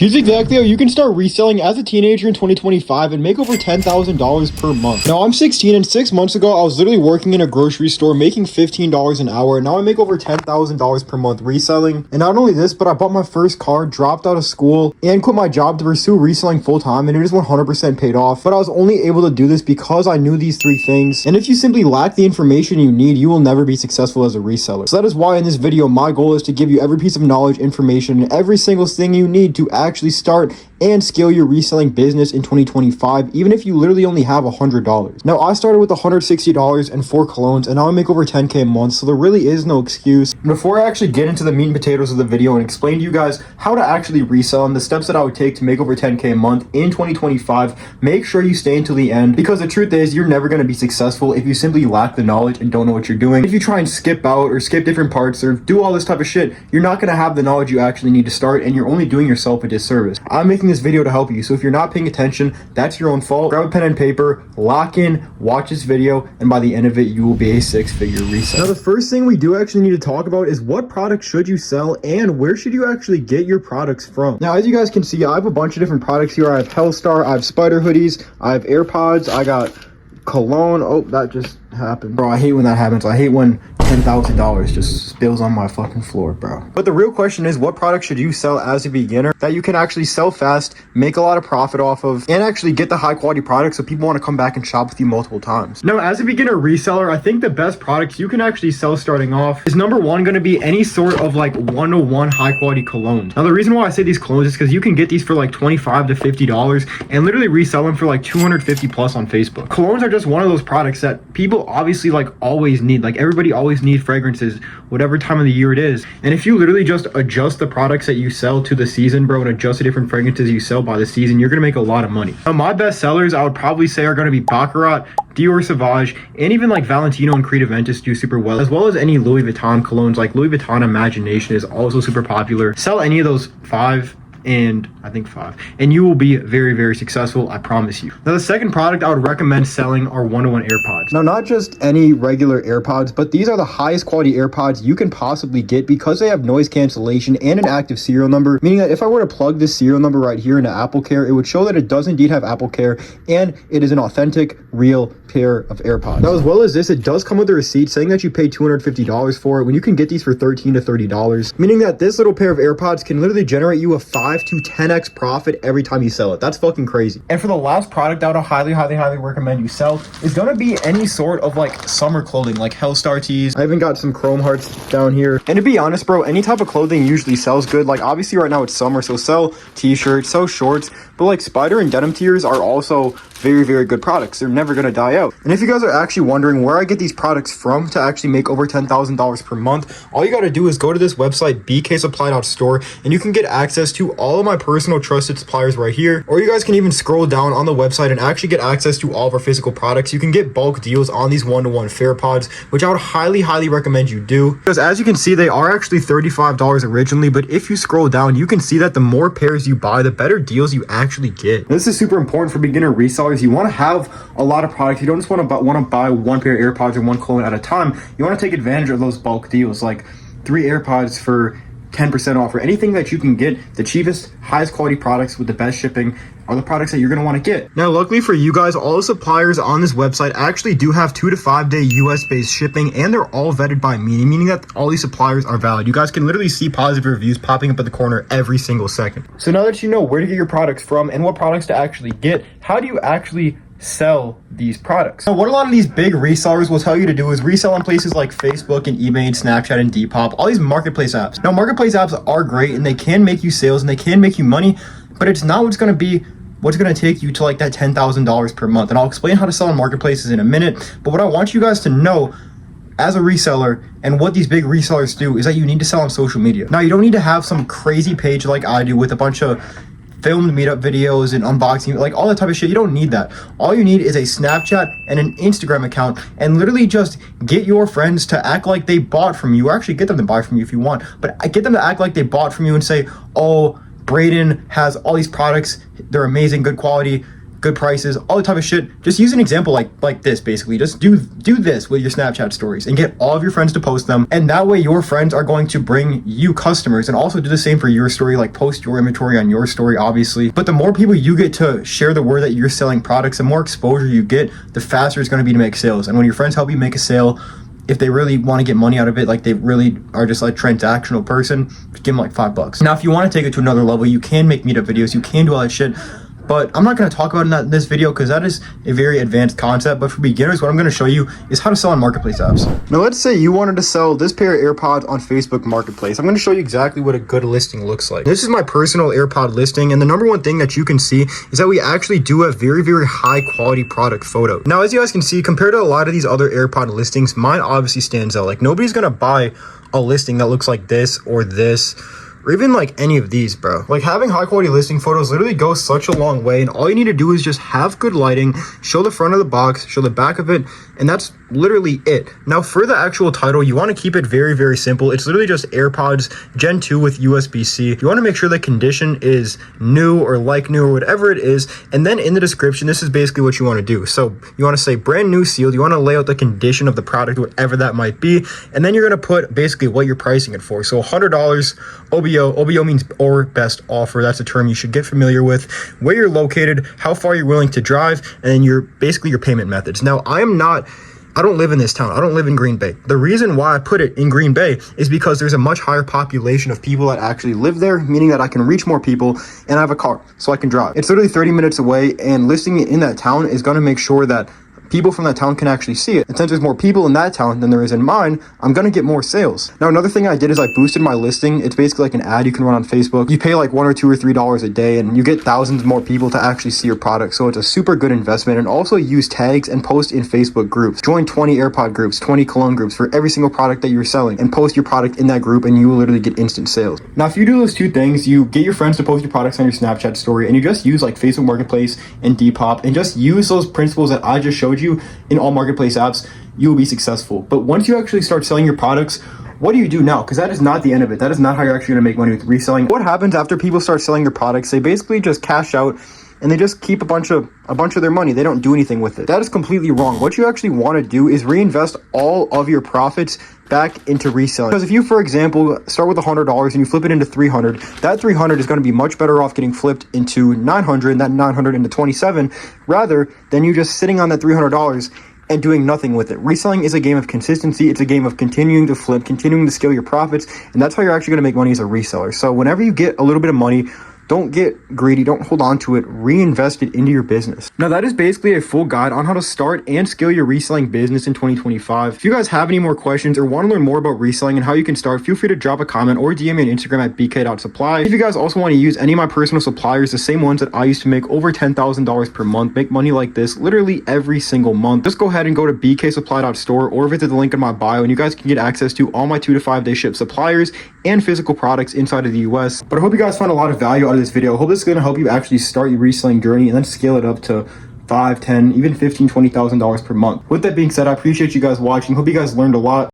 Here's exactly how you can start reselling as a teenager in 2025 and make over $10,000 per month. Now, I'm 16 and 6 months ago, I was literally working in a grocery store making $15 an hour. And now I make over $10,000 per month reselling. And not only this, but I bought my first car, dropped out of school, and quit my job to pursue reselling full time. And it is 100% paid off. But I was only able to do this because I knew these three things. And if you simply lack the information you need, you will never be successful as a reseller. So that is why in this video, my goal is to give you every piece of knowledge, information, and every single thing you need to actually start and scale your reselling business in 2025, even if you literally only have $100. Now, I started with $160 and 4 colognes, and now I make over 10K a month, so there really is no excuse. Before I actually get into the meat and potatoes of the video and explain to you guys how to actually resell and the steps that I would take to make over 10K a month in 2025, make sure you stay until the end, because the truth is you're never going to be successful if you simply lack the knowledge and don't know what you're doing. If you try and skip out or skip different parts or do all this type of shit, you're not going to have the knowledge you actually need to start, and you're only doing yourself a disservice. I'm making this video to help you, so if you're not paying attention, that's your own fault. Grab a pen and paper, lock in, watch this video, and by the end of it, you will be a 6-figure reseller. Now, the first thing we do actually need to talk about is what products should you sell and where should you actually get your products from. Now, as you guys can see, I have a bunch of different products here. I have Hellstar, I have Spider hoodies, I have AirPods, I got cologne. Oh, that just happened. Bro, I hate when that happens. I hate when $10,000 just spills on my fucking floor, bro. But the real question is, what product should you sell as a beginner that you can actually sell fast, make a lot of profit off of, and actually get the high quality product so people want to come back and shop with you multiple times? Now, as a beginner reseller, I think the best products you can actually sell starting off is number one going to be any sort of like one-to-one high quality colognes. Now, the reason why I say these colognes is because you can get these for like $25 to $50 and literally resell them for like 250 plus on Facebook. Colognes are just one of those products that people obviously like always need. Like everybody always need fragrances, whatever time of the year it is. And if you literally just adjust the products that you sell to the season, bro, and adjust the different fragrances you sell by the season, you're gonna make a lot of money. Now, my best sellers, I would probably say, are gonna be Baccarat, Dior Sauvage, and even like Valentino and Creed Aventus do super well, as well as any Louis Vuitton colognes. Like Louis Vuitton Imagination is also super popular. Sell any of those five, and you will be very, very successful, I promise you. Now, the second product I would recommend selling are one-to-one AirPods. Now, not just any regular AirPods, but these are the highest quality AirPods you can possibly get because they have noise cancellation and an active serial number, meaning that if I were to plug this serial number right here into Apple Care, it would show that it does indeed have Apple Care and it is an authentic, real pair of AirPods. Now, as well as this, it does come with a receipt saying that you paid $250 for it when you can get these for $13 to $30, meaning that this little pair of AirPods can literally generate you a 5 to 10x profit every time you sell it. That's fucking crazy. And for the last product I would highly recommend you sell is gonna be any sort of like summer clothing, like Hellstar tees. I even got some chrome hearts down here. And to be honest, bro, any type of clothing usually sells good. Like obviously right now it's summer, so sell t-shirts, sell shorts, but like Spider and denim tears are also very, very good products. They're never gonna die out. And if you guys are actually wondering where I get these products from to actually make over $10,000 per month, all you gotta do is go to this website, bksupply.store, and you can get access to all of my personal trusted suppliers right here. Or you guys can even scroll down on the website and actually get access to all of our physical products. You can get bulk deals on these one-to-one fair pods, which I would highly recommend you do. Because as you can see, they are actually $35 originally, but if you scroll down, you can see that the more pairs you buy, the better deals you actually get. This is super important for beginner resellers. You want to have a lot of products. You don't just want to buy one pair of AirPods or one cologne at a time. You want to take advantage of those bulk deals, like 3 AirPods for 10% off, or anything that you can get. The cheapest, highest quality products with the best shipping are the products that you're going to want to get. Now, luckily for you guys, all the suppliers on this website actually do have 2 to 5 day US based shipping, and they're all vetted by me, meaning that all these suppliers are valid. You guys can literally see positive reviews popping up at the corner every single second. So now that you know where to get your products from and what products to actually get, how do you actually sell these products? Now, what a lot of these big resellers will tell you to do is resell on places like Facebook and eBay and Snapchat and Depop, all these marketplace apps. Now, marketplace apps are great and they can make you sales and they can make you money, but it's not what's going to take you to like that $10,000 per month. And I'll explain how to sell on marketplaces in a minute. But what I want you guys to know as a reseller and what these big resellers do is that you need to sell on social media. Now, you don't need to have some crazy page like I do with a bunch of filmed meetup videos and unboxing, like all that type of shit. You don't need that. All you need is a Snapchat and an Instagram account, and literally just get your friends to act like they bought from you, or actually get them to buy from you if you want, but get them to act like they bought from you and say, oh, Braden has all these products, they're amazing, good quality, good prices, all the type of shit. Just use an example like this, basically. Just do this with your Snapchat stories and get all of your friends to post them. And that way your friends are going to bring you customers, and also do the same for your story, like post your inventory on your story, obviously. But the more people you get to share the word that you're selling products, the more exposure you get, the faster it's going to be to make sales. And when your friends help you make a sale, if they really want to get money out of it, like they really are just like transactional person, give them like $5. Now, if you want to take it to another level, you can make meetup videos, you can do all that shit. But I'm not going to talk about it in this video because that is a very advanced concept. But for beginners, what I'm going to show you is how to sell on marketplace apps. Now, let's say you wanted to sell this pair of AirPods on Facebook Marketplace. I'm going to show you exactly what a good listing looks like. This is my personal AirPod listing, and the number one thing that you can see is that we actually do a very, very high quality product photo. Now, as you guys can see, compared to a lot of these other AirPod listings, mine obviously stands out. Like, nobody's going to buy a listing that looks like this or this, or even like any of these, bro. Like, having high quality listing photos literally goes such a long way, and all you need to do is just have good lighting, show the front of the box, show the back of it, and that's literally it. Now, for the actual title, you want to keep it very, very simple. It's literally just AirPods Gen 2 with USB-C. You want to make sure the condition is new or like new or whatever it is, and then in the description, this is basically what you want to do. So you want to say brand new sealed, you want to lay out the condition of the product, whatever that might be, and then you're going to put basically what you're pricing it for. So $100 OBO means or best offer. That's a term you should get familiar with. Where you're located, how far you're willing to drive, and then your payment methods. Now, I don't live in this town. I don't live in Green Bay. The reason why I put it in Green Bay is because there's a much higher population of people that actually live there, meaning that I can reach more people, and I have a car, so I can drive. It's literally 30 minutes away, and listing it in that town is going to make sure that people from that town can actually see it. And since there's more people in that town than there is in mine, I'm gonna get more sales. Now, another thing I did is I boosted my listing. It's basically like an ad you can run on Facebook. You pay like $1 or $2 or $3 a day, and you get thousands more people to actually see your product. So it's a super good investment. And also use tags and post in Facebook groups. Join 20 AirPod groups, 20 cologne groups for every single product that you're selling, and post your product in that group, and you will literally get instant sales. Now, if you do those two things, you get your friends to post your products on your Snapchat story, and you just use like Facebook Marketplace and Depop, and just use those principles that I just showed you in all marketplace apps, you will be successful. But once you actually start selling your products, what do you do now? Because that is not the end of it. That is not how you're actually going to make money with reselling. What happens after people start selling their products? They basically just cash out, and they just keep a bunch of their money. They don't do anything with it. That is completely wrong. What you actually want to do is reinvest all of your profits back into reselling. Because if you, for example, start with $100 and you flip it into $300, that $300 is going to be much better off getting flipped into $900, and that $900 into $27, rather than you just sitting on that $300 and doing nothing with it. Reselling is a game of consistency. It's a game of continuing to flip, continuing to scale your profits, and that's how you're actually going to make money as a reseller. So whenever you get a little bit of money, don't get greedy, don't hold on to it, reinvest it into your business. Now, that is basically a full guide on how to start and scale your reselling business in 2025. If you guys have any more questions or want to learn more about reselling and how you can start, feel free to drop a comment or DM me on Instagram at bk.supply. If you guys also want to use any of my personal suppliers, the same ones that I used to make over $10,000 per month, make money like this literally every single month, just go ahead and go to bksupply.store or visit the link in my bio, and you guys can get access to all my 2 to 5 day ship suppliers and physical products inside of the US. But I hope you guys found a lot of value out of this video. I hope this is going to help you actually start your reselling journey and then scale it up to $5, $10, even $15, $20,000 per month. With that being said, I appreciate you guys watching. Hope you guys learned a lot.